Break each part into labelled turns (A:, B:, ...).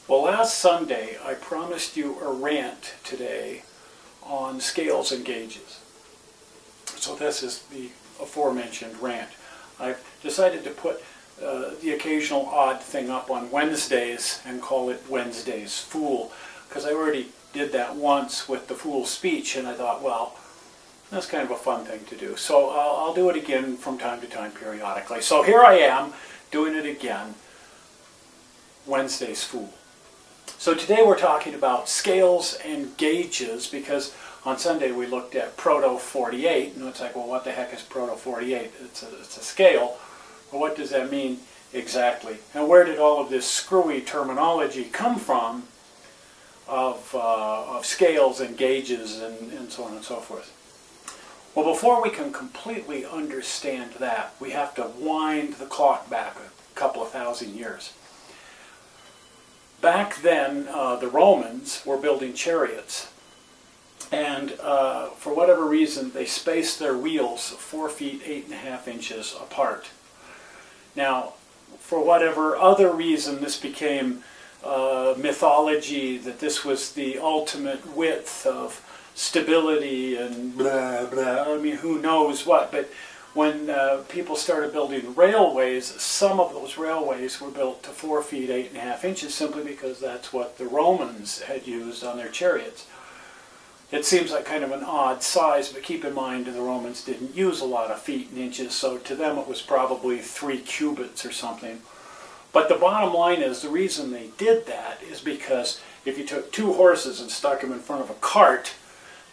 A: Well, last Sunday I promised you a rant today on scales and gauges. So this is the aforementioned rant. I've decided to put the occasional odd thing up on Wednesdays and call it Wednesday's Fool, because I already did that once with the Fool speech, and I thought, well, that's kind of a fun thing to do. So I'll do it again from time to time periodically. So here I am doing it again, Wednesday's Fool. So today we're talking about scales and gauges, because on Sunday we looked at Proto 48, and it's like, well, what the heck is Proto 48? It's a scale. Well, what does that mean exactly? And where did all of this screwy terminology come from of scales and gauges and so on and so forth? Well, before we can completely understand that, we have to wind the clock back a couple of thousand years. Back then, the Romans were building chariots, and for whatever reason, they spaced their wheels 4 feet 8.5 inches apart. Now, for whatever other reason, this became mythology, that this was the ultimate width of stability and blah, blah. I mean, who knows what, but when people started building railways, some of those railways were built to 4 feet 8.5 inches simply because that's what the Romans had used on their chariots. It seems like kind of an odd size, but keep in mind the Romans didn't use a lot of feet and inches, so to them it was probably 3 cubits or something. But the bottom line is, the reason they did that is because if you took 2 horses and stuck them in front of a cart,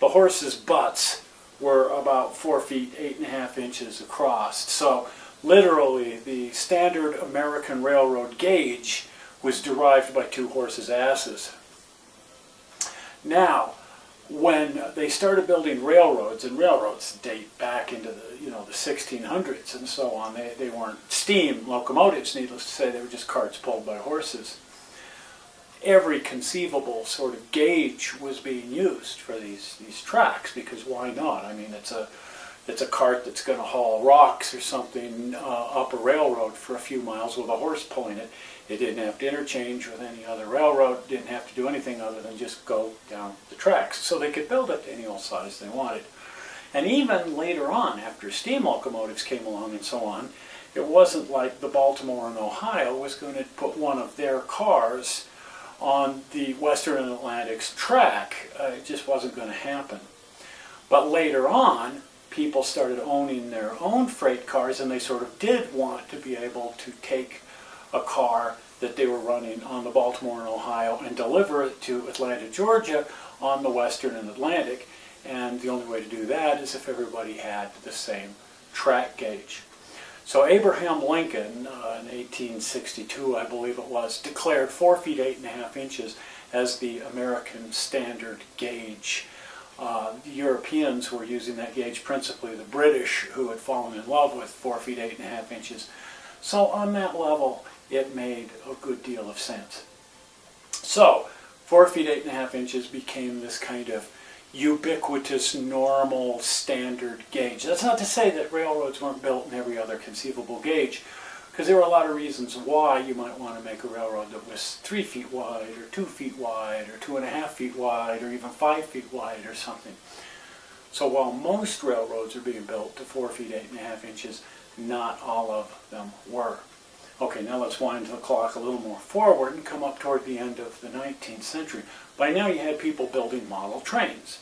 A: the horses' butts were about 4 feet 8.5 inches across. So literally the standard American railroad gauge was derived by 2 horses' asses. Now, when they started building railroads, and railroads date back into the 1600s and so on, they weren't steam locomotives, needless to say, they were just carts pulled by horses. Every conceivable sort of gauge was being used for these tracks, because why not? I mean, it's a cart that's going to haul rocks or something up a railroad for a few miles with a horse pulling it. It didn't have to interchange with any other railroad, didn't have to do anything other than just go down the tracks. So they could build it to any old size they wanted. And even later on, after steam locomotives came along and so on, it wasn't like the Baltimore and Ohio was going to put one of their cars on the Western Atlantic's track. It just wasn't going to happen. But later on, people started owning their own freight cars, and they sort of did want to be able to take a car that they were running on the Baltimore and Ohio and deliver it to Atlanta, Georgia on the Western and Atlantic. And the only way to do that is if everybody had the same track gauge. So Abraham Lincoln, in 1862, I believe it was, declared 4 feet 8.5 inches as the American standard gauge. The Europeans were using that gauge, principally the British, who had fallen in love with 4 feet 8.5 inches. So on that level, it made a good deal of sense. So 4 feet 8.5 inches became this kind of ubiquitous, normal, standard gauge. That's not to say that railroads weren't built in every other conceivable gauge, because there were a lot of reasons why you might want to make a railroad that was 3 feet wide, or 2 feet wide, or 2.5 feet wide, or even 5 feet wide, or something. So while most railroads are being built to 4 feet 8.5 inches, not all of them were. Okay, now let's wind the clock a little more forward and come up toward the end of the 19th century. By now you had people building model trains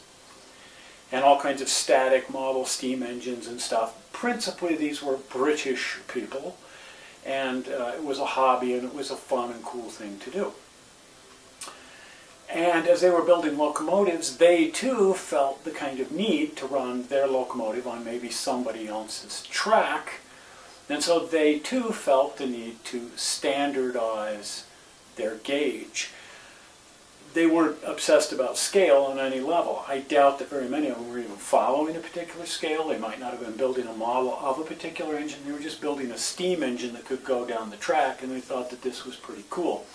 A: and all kinds of static model steam engines and stuff. Principally these were British people, and it was a hobby and it was a fun and cool thing to do. And as they were building locomotives, they too felt the kind of need to run their locomotive on maybe somebody else's track. And so they too felt the need to standardize their gauge. They weren't obsessed about scale on any level. I doubt that very many of them were even following a particular scale. They might not have been building a model of a particular engine. They were just building a steam engine that could go down the track, and they thought that this was pretty cool.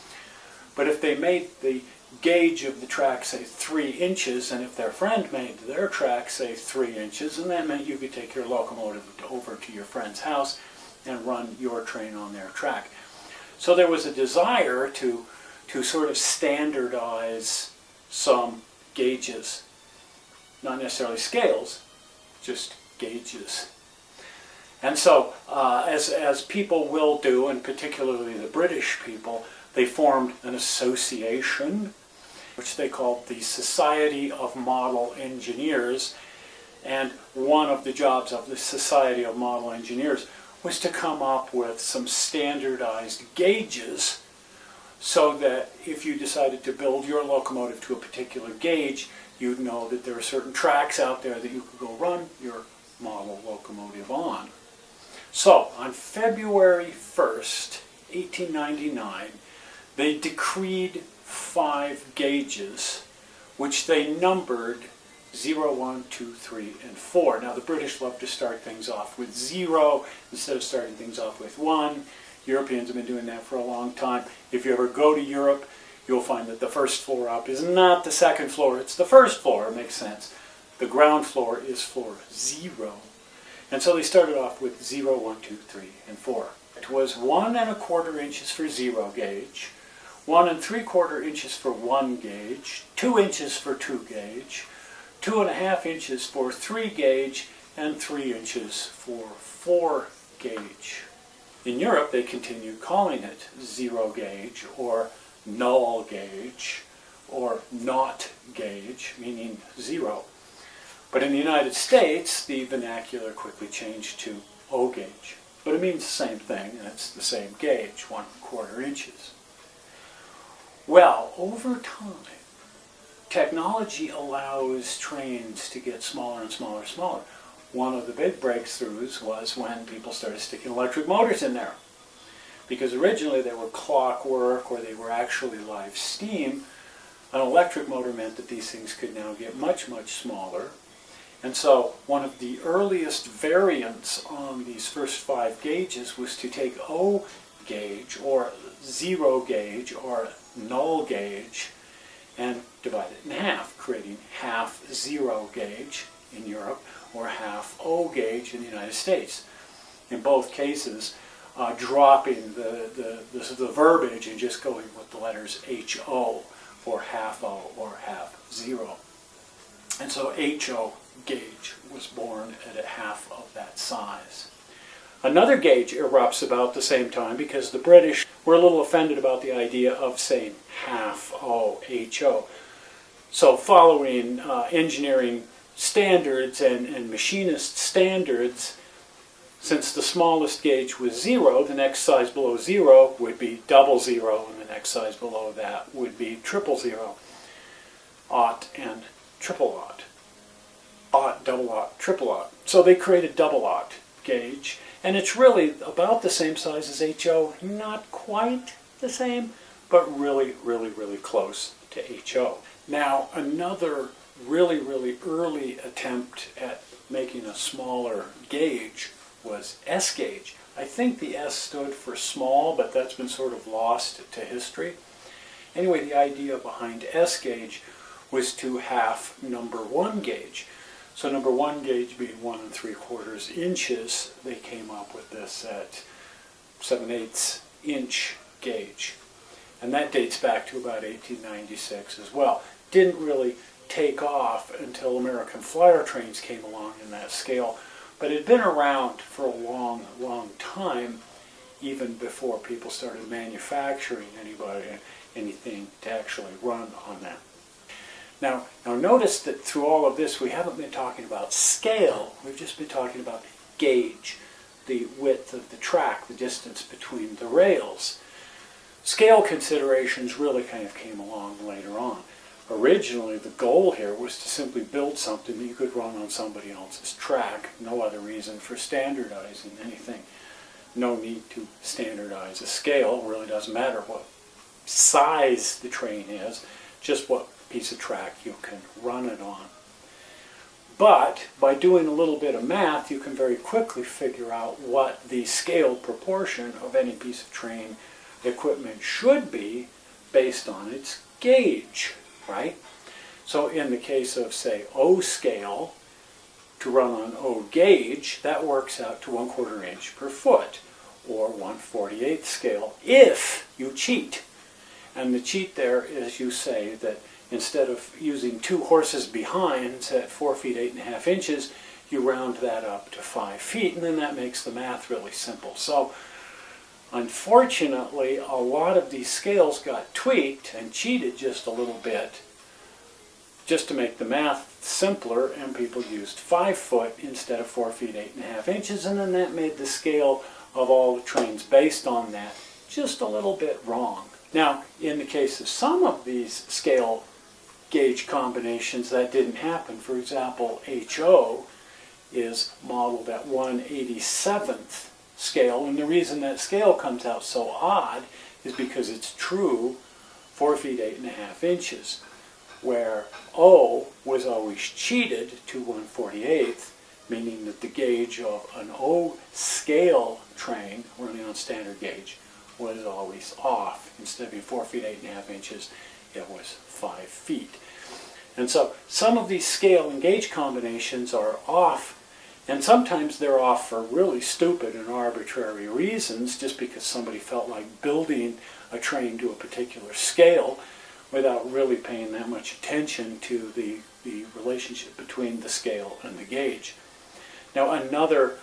A: But if they made the gauge of the track, say, 3 inches, and if their friend made their track, say, 3 inches, and that meant you could take your locomotive over to your friend's house and run your train on their track. So there was a desire to to sort of standardize some gauges. Not necessarily scales, just gauges. And so, as people will do, and particularly the British people, they formed an association, which they called the Society of Model Engineers. And one of the jobs of the Society of Model Engineers was to come up with some standardized gauges so that if you decided to build your locomotive to a particular gauge, you'd know that there are certain tracks out there that you could go run your model locomotive on. So, on February 1st, 1899, they decreed 5 gauges, which they numbered 0, 1, 2, 3, and 4. Now, the British love to start things off with 0 instead of starting things off with 1. Europeans have been doing that for a long time. If you ever go to Europe, you'll find that the first floor up is not the second floor, it's the first floor. It makes sense. The ground floor is floor 0. And so they started off with 0, 1, 2, 3, and 4. It was 1 1/4 inches for 0 gauge, 1 3/4 inches for 1 gauge, 2 inches for 2 gauge, 2 1/2 inches for 3 gauge, and 3 inches for 4 gauge. In Europe, they continued calling it 0 gauge, or null gauge, or not gauge, meaning 0. But in the United States, the vernacular quickly changed to O gauge. But it means the same thing, and it's the same gauge, 1 1/4 inches. Well, over time, technology allows trains to get smaller and smaller and smaller. One of the big breakthroughs was when people started sticking electric motors in there. Because originally they were clockwork, or they were actually live steam. An electric motor meant that these things could now get much, much smaller. And so one of the earliest variants on these first 5 gauges was to take O gauge, or 0 gauge, or null gauge, and divide it in half, creating half 0 gauge in Europe, or half O gauge in the United States. In both cases, dropping the verbiage and just going with the letters HO for half O or half 0. And so HO gauge was born at a half of that size. Another gauge erupts about the same time because the British were a little offended about the idea of saying half O, HO. So following engineering standards and machinist standards, since the smallest gauge was 0, the next size below 0 would be 00, and the next size below that would be 000, aught and triple aught. Aught, double aught, triple aught. So they created double aught gauge, and it's really about the same size as HO, not quite the same, but really, really, really close to HO. Now, another really, really early attempt at making a smaller gauge was S gauge. I think the S stood for small, but that's been sort of lost to history. Anyway, the idea behind S gauge was to half number 1 gauge. So number 1 gauge being 1 3/4 inches, they came up with this at 7/8 inch gauge. And that dates back to about 1896 as well. Didn't really take off until American flyer trains came along in that scale, but it had been around for a long, long time, even before people started manufacturing anything to actually run on that. Now notice that through all of this, we haven't been talking about scale. We've just been talking about gauge, the width of the track, the distance between the rails. Scale considerations really kind of came along later on. Originally, the goal here was to simply build something that you could run on somebody else's track. No other reason for standardizing anything. No need to standardize a scale. It really doesn't matter what size the train is, just what piece of track you can run it on. But by doing a little bit of math, you can very quickly figure out what the scale proportion of any piece of train equipment should be based on its gauge. Right? So in the case of, say, O scale, to run on O gauge, that works out to 1/4 inch per foot, or 1/48 scale if you cheat And the cheat there is, you say that instead of using 2 horses behinds at 4 feet 8.5 inches, you round that up to 5 feet, and then that makes the math really simple. So unfortunately, a lot of these scales got tweaked and cheated just a little bit just to make the math simpler, and people used 5 foot instead of 4 feet 8.5 inches, and then that made the scale of all the trains based on that just a little bit wrong. Now, in the case of some of these scale gauge combinations, that didn't happen. For example, HO is modeled at 1/87th scale, and the reason that scale comes out so odd is because it's true 4 feet 8.5 inches, where O was always cheated to 1/48th, meaning that the gauge of an O scale train running on standard gauge was always off. Instead of being 4 feet 8.5 inches, it was 5 feet. And so some of these scale and gauge combinations are off, and sometimes they're off for really stupid and arbitrary reasons, just because somebody felt like building a train to a particular scale without really paying that much attention to the relationship between the scale and the gauge. Now, another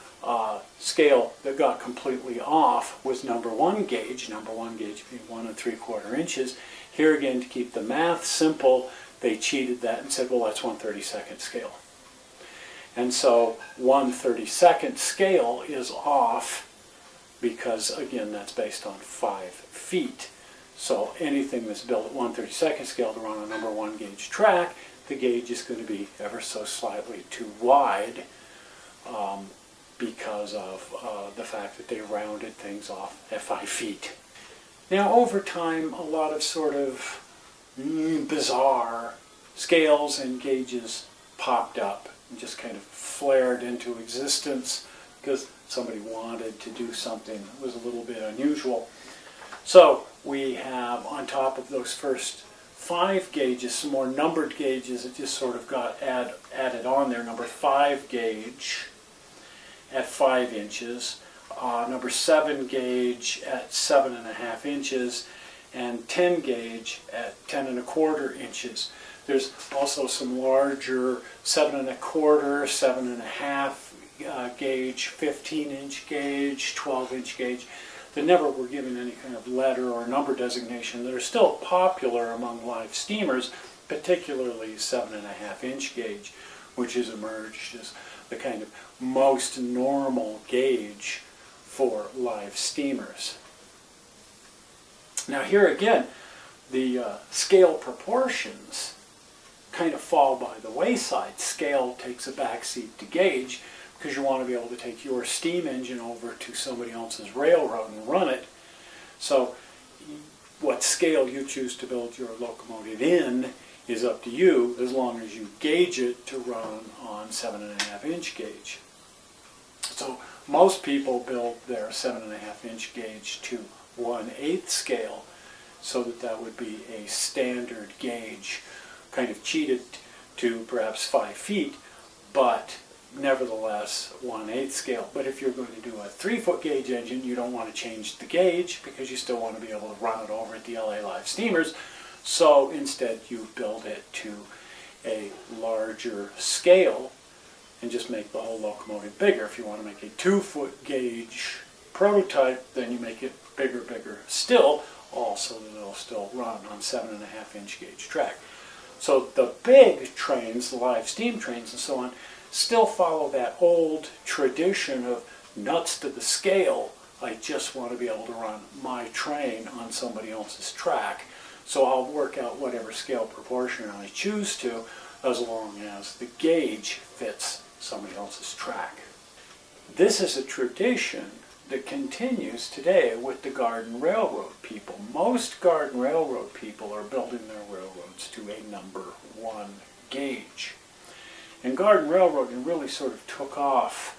A: scale that got completely off was number 1 gauge, number 1 gauge being 1 3/4 inches. Here again, to keep the math simple, they cheated that and said, well, that's 1/32nd scale. And so 1/32nd scale is off because, again, that's based on 5 feet. So anything that's built at 1/32nd scale to run a number 1 gauge track, the gauge is going to be ever so slightly too wide because of the fact that they rounded things off at 5 feet. Now, over time, a lot of sort of bizarre scales and gauges popped up and just kind of flared into existence because somebody wanted to do something that was a little bit unusual. So we have, on top of those first 5 gauges, some more numbered gauges that just sort of got added on there. Number 5 gauge at 5 inches, number 7 gauge at 7.5 inches, and 10 gauge at 10.25 inches. There's also some larger 7.25, 7.5 gauge, 15-inch gauge, 12-inch gauge that never were given any kind of letter or number designation, that are still popular among live steamers, particularly 7.5-inch gauge, which has emerged as the kind of most normal gauge for live steamers. Now here again, the scale proportions kind of fall by the wayside. Scale takes a backseat to gauge because you want to be able to take your steam engine over to somebody else's railroad and run it. So what scale you choose to build your locomotive in is up to you, as long as you gauge it to run on 7.5-inch gauge. So most people build their 7.5-inch gauge to 1/8 scale, so that that would be a standard gauge, kind of cheated to perhaps 5 feet, but nevertheless 1/8 scale. But if you're going to do a 3-foot gauge engine, you don't want to change the gauge because you still want to be able to run it over at the LA Live steamers. So instead you build it to a larger scale and just make the whole locomotive bigger. If you want to make a 2-foot gauge prototype, then you make it bigger still, also that it'll still run on 7.5-inch gauge track. So the big trains, the live steam trains and so on, still follow that old tradition of nuts to the scale. I just want to be able to run my train on somebody else's track. So I'll work out whatever scale proportion I choose to, as long as the gauge fits somebody else's track. This is a tradition that continues today with the Garden Railroad people. Most Garden Railroad people are building their railroads to a number 1 gauge. And Garden Railroading really sort of took off,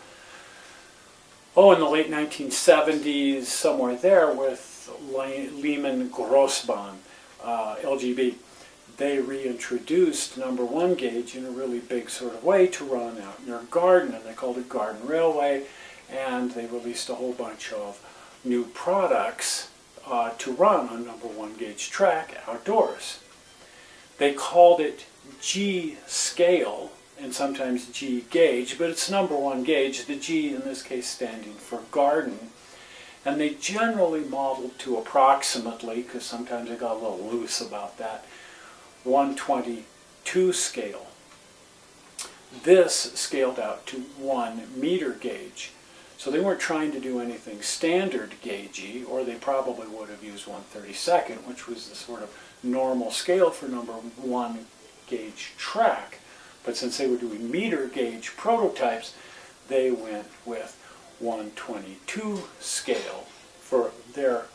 A: in the late 1970s, somewhere there, with Lehman Grossbahn, LGB. They reintroduced number 1 gauge in a really big sort of way to run out in your garden, and they called it Garden Railway, and they released a whole bunch of new products to run on number 1 gauge track outdoors. They called it G scale and sometimes G gauge, but it's number 1 gauge, the G in this case standing for garden. And they generally modeled to approximately, because sometimes they got a little loose about that, 1/22 scale. This scaled out to 1 meter gauge. So they weren't trying to do anything standard gaugey, or they probably would have used 1/32, which was the sort of normal scale for number 1 gauge track. But since they were doing meter gauge prototypes, they went with 1/22 scale for their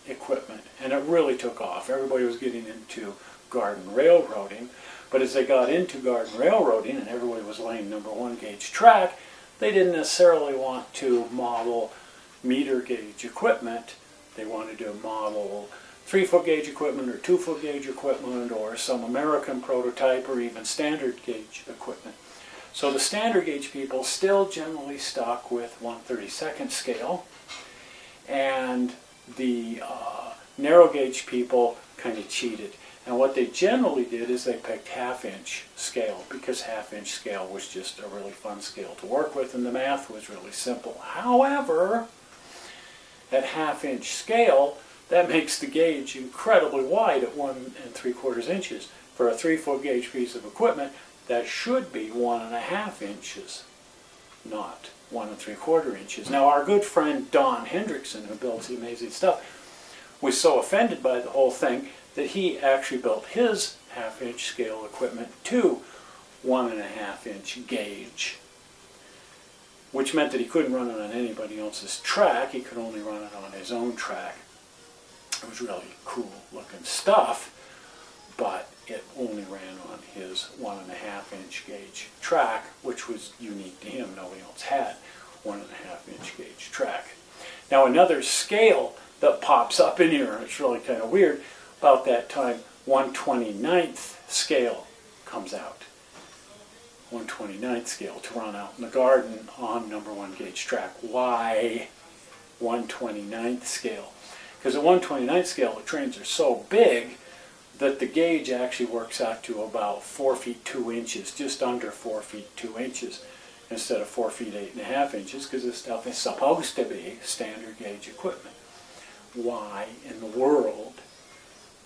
A: equipment. And it really took off. Everybody was getting into garden railroading. But as they got into garden railroading and everybody was laying number 1 gauge track, they didn't necessarily want to model meter gauge equipment. They wanted to model 3-foot gauge equipment or 2-foot gauge equipment or some American prototype or even standard gauge equipment. So the standard gauge people still generally stuck with 1/32 scale, and the narrow gauge people kind of cheated. And what they generally did is they picked 1/2-inch scale, because 1/2-inch scale was just a really fun scale to work with and the math was really simple. However, at 1/2-inch scale, that makes the gauge incredibly wide at 1 3/4 inches. For a 3-foot gauge piece of equipment, that should be 1.5 inches, not 1 3/4 inches. Now our good friend Don Hendrickson, who builds the amazing stuff, was so offended by the whole thing that he actually built his 1/2-inch scale equipment to 1.5-inch gauge, which meant that he couldn't run it on anybody else's track. He could only run it on his own track. It was really cool looking stuff, but it only ran on his 1.5-inch gauge track, which was unique to him. Nobody else had 1.5-inch gauge track. Now another scale that pops up in here, and it's really kind of weird, about that time 1/29th scale comes out. 1/29th scale to run out in the garden on number 1 gauge track. Why 1/29th scale? Because at 1/29th scale the trains are so big that the gauge actually works out to about 4 feet 2 inches, just under 4 feet 2 inches, instead of 4 feet 8.5 inches, because this stuff is supposed to be standard gauge equipment. Why in the world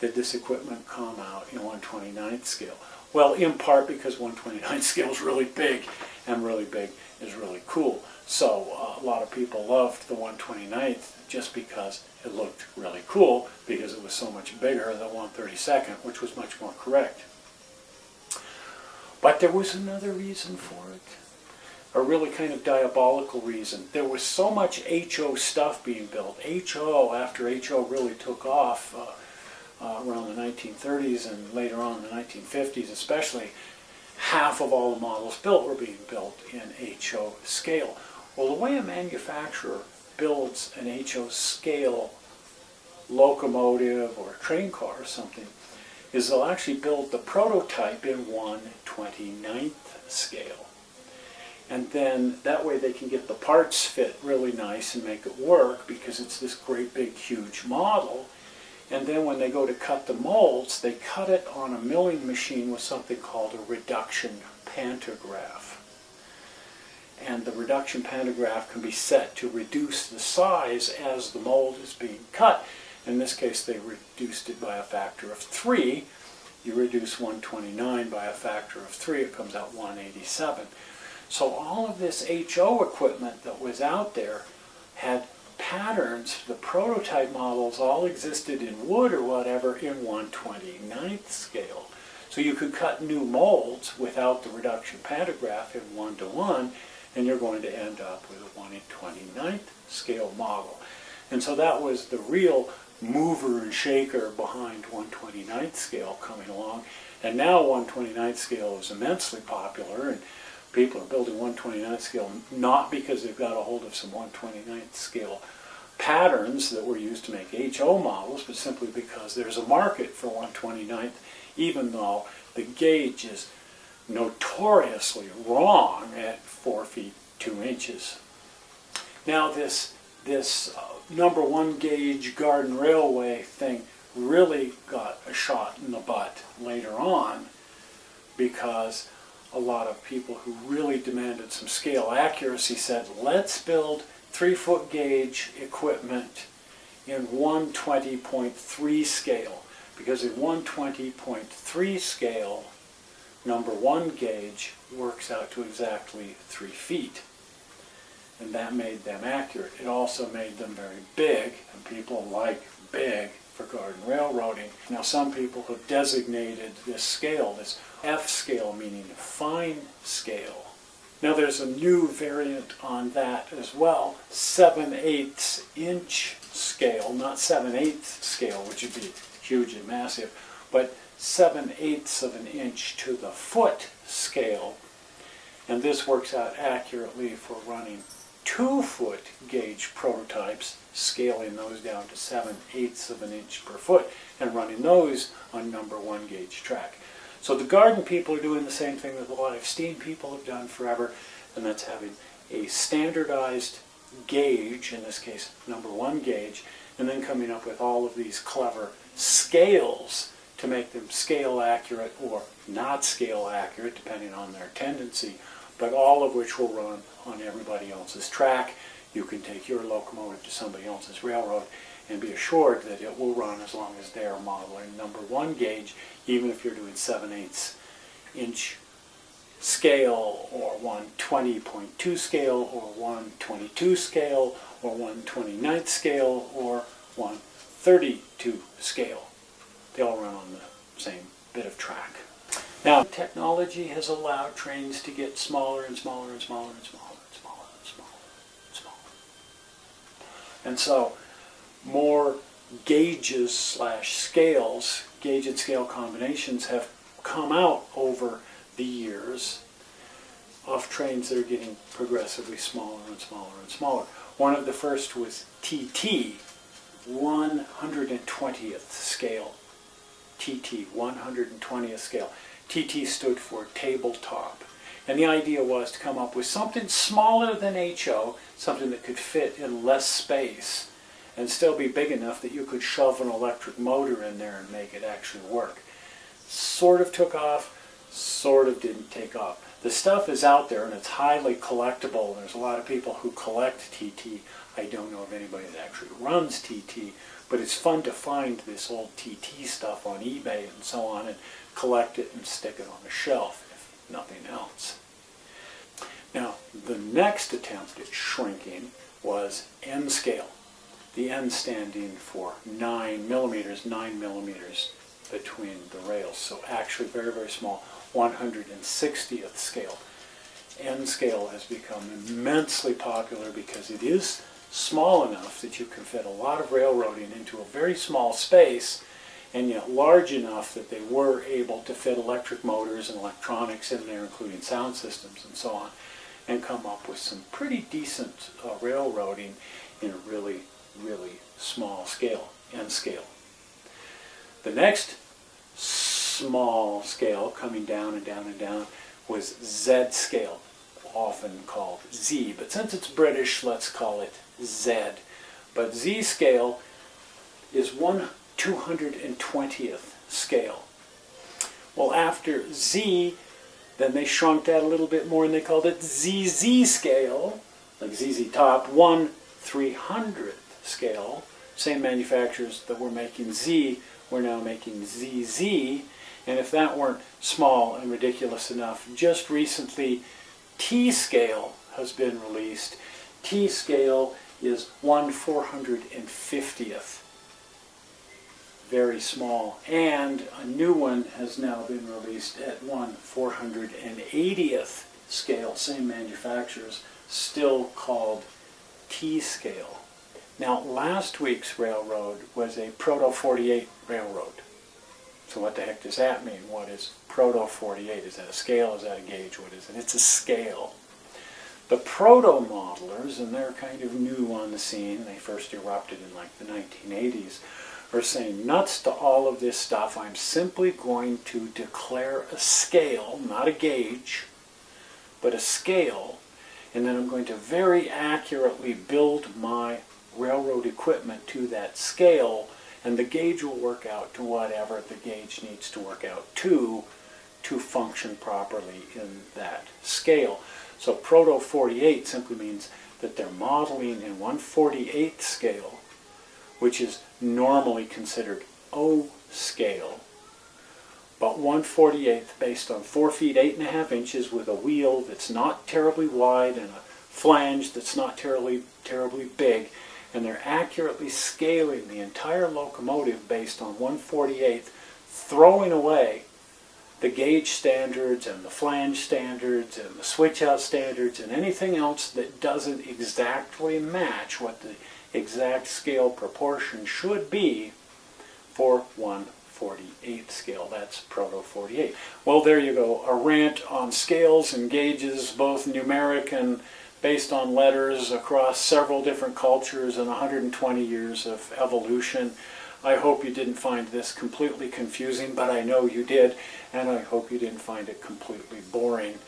A: did this equipment come out in 1/29th scale? Well, in part because 1/29th scale is really big, and really big is really cool. So a lot of people loved the 1/29th just because it looked really cool, because it was so much bigger than 1/32, which was much more correct. But there was another reason for it, a really kind of diabolical reason. There was so much HO stuff being built. HO, after HO really took off around the 1930s and later on in the 1950s especially, half of all the models built were being built in HO scale. Well, the way a manufacturer builds an HO scale locomotive or train car or something is they'll actually build the prototype in 1/29th scale. And then that way they can get the parts fit really nice and make it work, because it's this great big huge model. And then when they go to cut the molds, they cut it on a milling machine with something called a reduction pantograph. And the reduction pantograph can be set to reduce the size as the mold is being cut. In this case, they reduced it by a factor of 3. You reduce 1/29 by a factor of 3, it comes out 1/87. So all of this HO equipment that was out there had patterns. The prototype models all existed in wood or whatever in 1/29th scale. So you could cut new molds without the reduction pantograph in 1:1, and you're going to end up with a 1/29th scale model. And so that was the real mover and shaker behind 1/29th scale coming along. And now 1/29th scale is immensely popular, and people are building 1/29th scale not because they've got a hold of some 1/29th scale patterns that were used to make HO models, but simply because there's a market for 1/29th, even though the gauge is notoriously wrong at 4 feet 2 inches. Now this this number one gauge garden railway thing really got a shot in the butt later on, because a lot of people who really demanded some scale accuracy said, let's build 3-foot gauge equipment in 120.3 scale, because in 120.3 scale, number one gauge works out to exactly 3 feet. And that made them accurate. It also made them very big, and people like big for garden railroading. Now some people have designated this scale, this F scale, meaning fine scale. Now there's a new variant on that as well, 7/8 inch scale, not 7/8 scale, which would be huge and massive, but 7/8 of an inch to the foot scale. And this works out accurately for running 2-foot gauge prototypes, scaling those down to 7/8 of an inch per foot and running those on number one gauge track. So the garden people are doing the same thing that a lot of steam people have done forever, and that's having a standardized gauge, in this case number one gauge, and then coming up with all of these clever scales to make them scale accurate or not scale accurate, depending on their tendency, but all of which will run on everybody else's track. You can take your locomotive to somebody else's railroad and be assured that it will run as long as they're modeling number one gauge, even if you're doing 7/8 inch scale or 120.2 scale or 122 scale or 129th scale or 132 scale. They all run on the same bit of track. Now, technology has allowed trains to get smaller and smaller and smaller and smaller and smaller and smaller and smaller. And so, more gauges slash scales, gauge and scale combinations have come out over the years of trains that are getting progressively smaller and smaller and smaller. One of the first was TT, 120th scale. TT, 120th scale. TT stood for tabletop. And the idea was to come up with something smaller than HO, something that could fit in less space and still be big enough that you could shove an electric motor in there and make it actually work. Sort of took off, sort of didn't take off. The stuff is out there and it's highly collectible. There's a lot of people who collect TT. I don't know of anybody that actually runs TT, but it's fun to find this old TT stuff on eBay and so on and collect it and stick it on a shelf, if nothing else. Now, the next attempt at shrinking was N scale. The N standing for 9 millimeters between the rails. So actually very, very small, 160th scale. N scale has become immensely popular because it is small enough that you can fit a lot of railroading into a very small space, and yet large enough that they were able to fit electric motors and electronics in there, including sound systems and so on, and come up with some pretty decent railroading in a really, really small scale, N scale. The next small scale, coming down and down and down, was Z scale, often called Z, but since it's British, let's call it Z. But Z scale is 1/220th scale. Well, after Z, then they shrunk that a little bit more and they called it ZZ scale, like ZZ Top, 1/300th scale. Same manufacturers that were making Z were now making ZZ, and if that weren't small and ridiculous enough, just recently T scale has been released. T scale is 1/450th. Very small. And a new one has now been released at 1/480th scale, same manufacturers, still called T scale. Now, last week's railroad was a Proto 48 railroad. So what the heck does that mean? What is Proto 48? Is that a scale? Is that a gauge? What is it? It's a scale. The Proto modelers, and they're kind of new on the scene, they first erupted in like the 1980s, are saying nuts to all of this stuff. I'm simply going to declare a scale, not a gauge, but a scale, and then I'm going to very accurately build my equipment to that scale, and the gauge will work out to whatever the gauge needs to work out to function properly in that scale. So Proto 48 simply means that they're modeling in 1/48th scale, which is normally considered O scale, but 1/48th based on 4 feet 8.5 inches with a wheel that's not terribly wide and a flange that's not terribly big, and they're accurately scaling the entire locomotive based on 1/48th, throwing away the gauge standards and the flange standards and the switch-out standards and anything else that doesn't exactly match what the exact scale proportion should be for 1/48th scale. That's Proto 48. Well, there you go. A rant on scales and gauges, both numeric and based on letters across several different cultures and 120 years of evolution. I hope you didn't find this completely confusing, but I know you did, and I hope you didn't find it completely boring,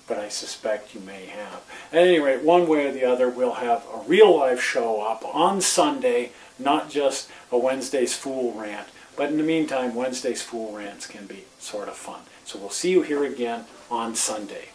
A: but I suspect you may have. At any rate, one way or the other, we'll have a real live show up on Sunday, not just a Wednesday's Fool rant, but in the meantime, Wednesday's Fool rants can be sort of fun. So we'll see you here again on Sunday.